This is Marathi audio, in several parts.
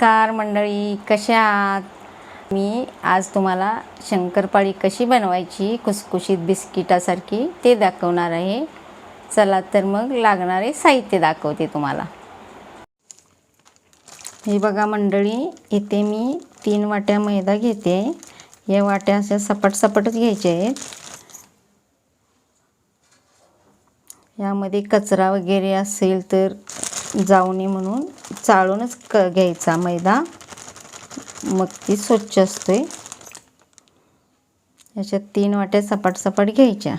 नमस्कार मंडळी, कशा आहात? मी आज तुम्हाला शंकरपाळी कशी बनवायची खुसखुशीत बिस्किटासारखी ते दाखवणार आहे. चला तर मग लागणारे साहित्य दाखवते तुम्हाला. हे बघा मंडळी, इथे मी 3 वाट्या मैदा घेते. या वाट्या अशा सपाट-सपाटच घ्यायच्या आहेत. यामध्ये कचरा वगैरे असेल तर जाऊ नये म्हणून चाळूनच घ्यायचा मैदा, मग ती स्वच्छ असते. याच्यात 3 वाट्या सपाट घ्यायच्या.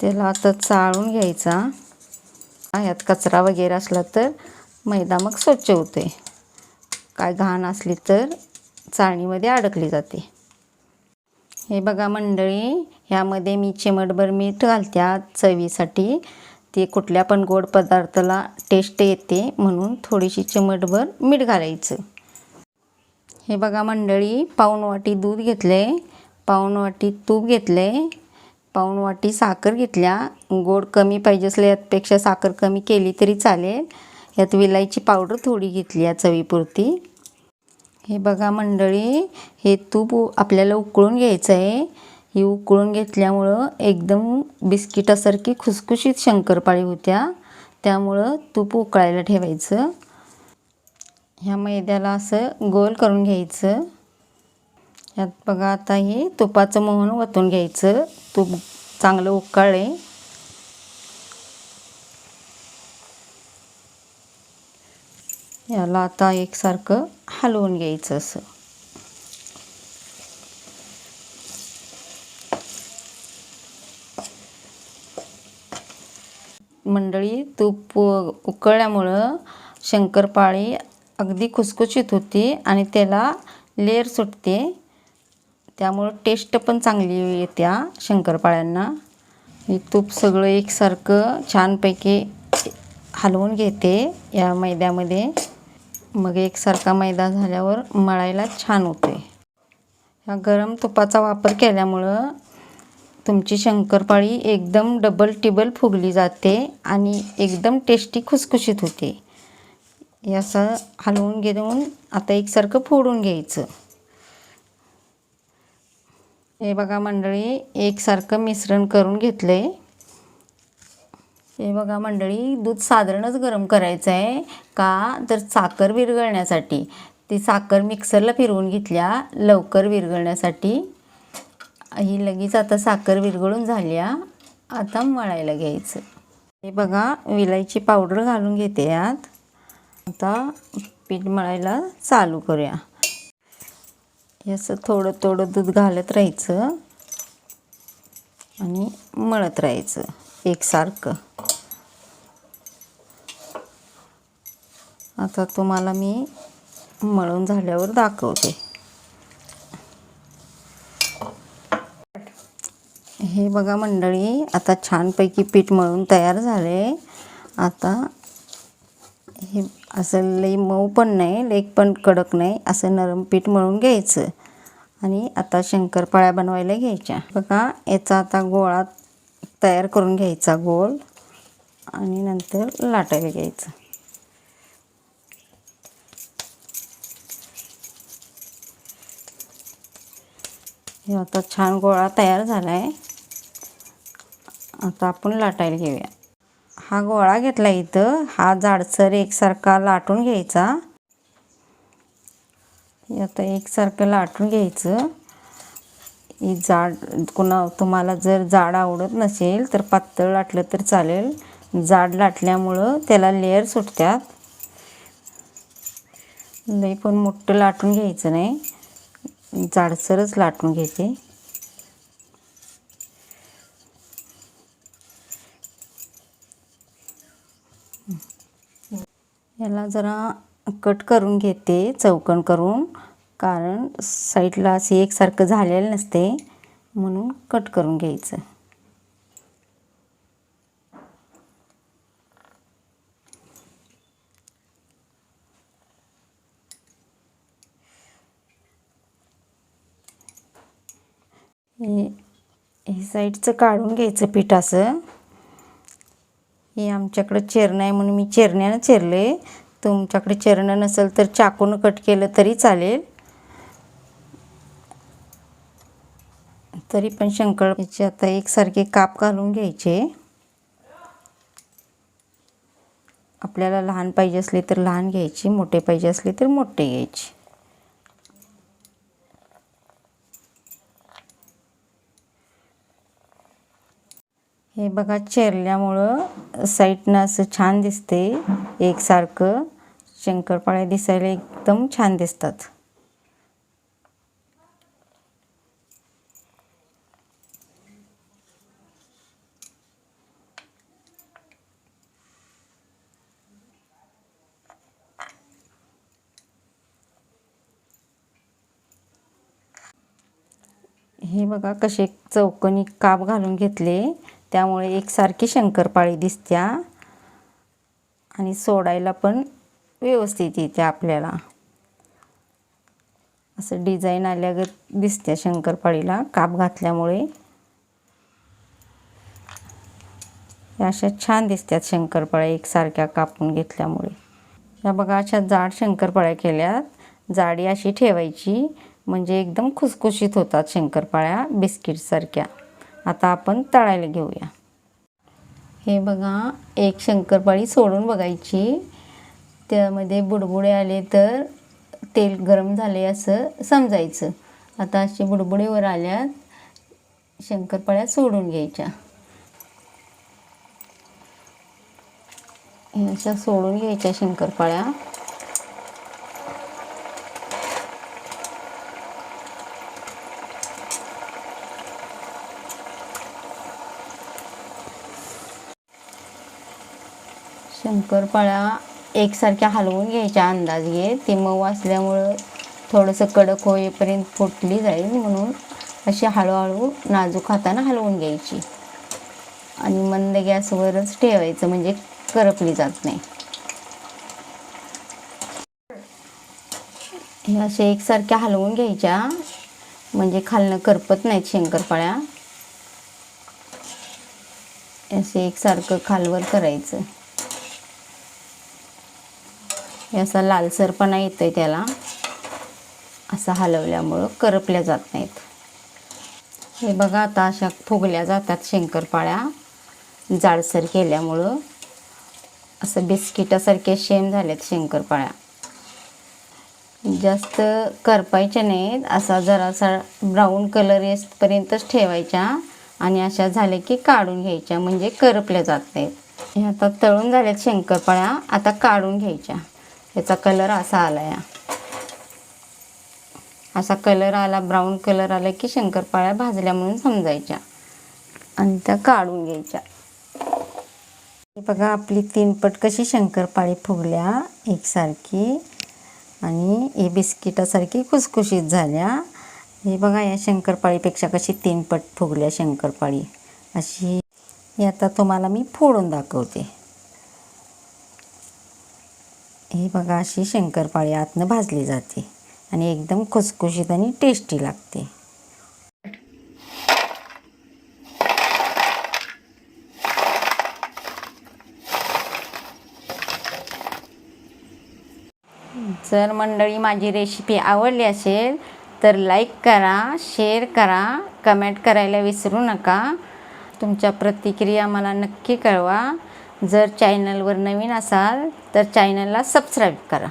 त्याला आता चाळून घ्यायचा. यात कचरा वगैरे असला तर मैदा मग स्वच्छ होते. काय घाण असली तर चाळणीमध्ये अडकली जाते. हे बघा मंडळी, ह्यामध्ये मी चिमटभर मीठ घालत्यात चवीसाठी. ते कुठल्या पण गोड पदार्थाला टेस्ट येते म्हणून थोडीशी चिमटभर मीठ घालायचं. हे बघा मंडळी, पाऊण वाटी दूध घेतले, पाऊण वाटी तूप घेतले, पाऊण वाटी साखर घेतल्या. गोड कमी पाहिजे असले यापेक्षा साखर कमी केली तरी चालेल. यात विलायची पावडर थोडी घेतली आहे चवीपुरती. हे बघा मंडळी, हे तूप आपल्याला उकळून घ्यायचं आहे. ही उकळून घेतल्यामुळं एकदम बिस्किटासारखी खुसखुशीत शंकरपाळी होत्या. त्यामुळं तूप उकळायला ठेवायचं. ह्या मैद्याला असं गोल करून घ्यायचं. यात बघा आता हे तुपाचं मोहन वतून घ्यायचं. तूप चांगलं उकळले. याला आता एकसारखं हलवून घ्यायचं असं. मंडळी, तूप उकळल्यामुळं शंकरपाळी अगदी खुसखुशीत होते आणि त्याला लेअर सुटते. त्यामुळं टेस्ट पण चांगली येत्या शंकरपाळ्यांना. मी तूप सगळं एकसारखं छानपैकी हलवून घेते या मैद्यामध्ये. मग एकसारखा मैदा झाल्यावर मळायला छान होते. ह्या गरम तुपाचा वापर केल्यामुळं तुमची शंकरपाळी एकदम डबल टिबल फुगली जाते आणि एकदम टेस्टी खुसखुशीत होते. हे असं हलवून घेऊन आता एकसारखं फोडून घ्यायचं. हे बघा मंडळी, एकसारखं मिश्रण करून घेतले. हे बघा मंडळी, दूध साधारणच गरम करायचं आहे का तर साखर विरघळण्यासाठी. ती साखर मिक्सरला फिरवून घेतल्या लवकर विरघळण्यासाठी. ही लगेच आता साखर विरघळून झाल्या. आता मळायला घ्यायचं. हे बघा, विलायची पावडर घालून घेते यात. आता पीठ मळायला चालू करूया. असं थोडं थोडं दूध घालत राहायचं आणि मळत राहायचं एकसारखं. आता तुम्हाला मी मळून झाल्यावर दाखवते. हे बघा मंडळी, आता छानपैकी पीठ मळून तयार झाले. आता हे असं लई मऊ पण नाही, लई पण कडक नाही, असं नरम पीठ मळून घ्यायचं. आणि आता शंकरपाळ्या बनवायला घ्यायच्या. बघा, याचा आता गोळा तयार करून घ्यायचा गोल आणि नंतर लाटायला घ्यायचं. हे आता छान गोळा तयार झाला आहे. आता आपण लाटायला घेऊया. हा गोळा घेतला इथं, हा जाडसर एकसारखा लाटून घ्यायचा. आता एकसारखं लाटून घ्यायचं. ही जाड तुम्हाला जर जाड आवडत नसेल तर पातळ लाटलं तर चालेल. जाड लाटल्यामुळं त्याला लेअर सुटतात. लई पण मोठं लाटून घ्यायचं नाही, जाडसरच लाटून घेते. याला जरा कट करून घेते चौकन करून, कारण साईडला असे एकसारखं झालेलं नसते म्हणून कट करून घ्यायचं. हे साईडचं काढून घ्यायचं पीठ असं. हे आमच्याकडं चेरणं आहे म्हणून मी चेरण्यानं चेरले. तुमच्याकडे चेरणं नसेल तर चाकून कट केलं तरी चालेल. तरी पण शंकरपाळीचे आता एकसारखे काप घालून घ्यायचे. आपल्याला लहान पाहिजे असले तर लहान घ्यायची, मोठे पाहिजे असले तर मोठे घ्यायचे. हे बघा चेरल्यामुळं साईडनं असं छान दिसते एकसारखं. शंकरपाळ्या दिसायला एकदम छान दिसतात. हे बघा कसे चौकोनी काप घालून घेतले, त्यामुळे एकसारखी शंकरपाळी दिसत्या आणि सोडायला पण व्यवस्थित येते आपल्याला. असं डिझाईन आल्यागत दिसते शंकरपाळीला काप घातल्यामुळे. अशा छान दिसतात शंकरपाळ्या एकसारख्या कापून घेतल्यामुळे. या बघा अशा जाड शंकरपाळ्या केल्यात. जाडी अशी ठेवायची म्हणजे एकदम खुसखुशीत होतात शंकरपाळ्या बिस्किटसारख्या. आता आपण तळायला घेऊया. हे बघा एक शंकरपाळी सोडून बघायची. त्यामध्ये बुडबुडे आले तर तेल गरम झाले असं समजायचं. आता असे बुडबुडे वर आल्यात, शंकरपाळ्या सोडून घ्यायच्या. अशा सोडून घ्यायच्या शंकरपाळ्या. शंकरपाळ्या एकसारख्या हलवून घ्यायच्या अंदाज घेत. ती मऊ असल्यामुळं थोडंसं कडक होईपर्यंत फुटली जाईल म्हणून अशी हळूहळू नाजूक हातानं हलवून घ्यायची आणि मंद गॅसवरच ठेवायचं म्हणजे करपली जात नाही. हे असे एकसारख्या हलवून घ्यायच्या म्हणजे खालनं करपत नाहीत शंकरपाळ्या. असे एकसारखं खालवर करायचं. हे असा लालसरपणा येतोय त्याला, असं हलवल्यामुळं करपल्या जात नाहीत. हे बघा आता अशा फुगल्या जातात शंकरपाळ्या जाडसर केल्यामुळं. असं बिस्किटासारखे शेम झालेत शंकरपाळ्या. जास्त करपायच्या नाहीत, असा जरासा ब्राऊन कलर येईपर्यंतच ठेवायच्या आणि अशा झाल्या की काढून घ्यायच्या म्हणजे करपल्या जात नाहीत. हे आता तळून झाल्यात शंकरपाळ्या, आता काढून घ्यायच्या. याचा कलर असा आला या, असा कलर आला, ब्राऊन कलर आला की शंकरपाळ्या भाजल्या म्हणून समजायच्या आणि त्या काढून घ्यायच्या. हे बघा आपली 3 पट कशी शंकरपाळी फुगल्या एकसारखी आणि हे बिस्किटासारखी खुसखुशीत झाल्या. हे बघा या शंकरपाळीपेक्षा कशी 3 पट फुगल्या शंकरपाळी अशी. हे आता तुम्हाला मी फोडून दाखवते. हे बघा अशी शंकरपाळी आतनं भाजली जाते आणि एकदम खुसखुशीत आणि टेस्टी लागते. जर मंडळी माझी रेसिपी आवडली असेल तर लाईक करा, शेअर करा, कमेंट करायला विसरू नका. तुमच्या प्रतिक्रिया मला नक्की कळवा. जर चॅनलवर नवीन असाल तर चॅनलला सबस्क्राईब करा.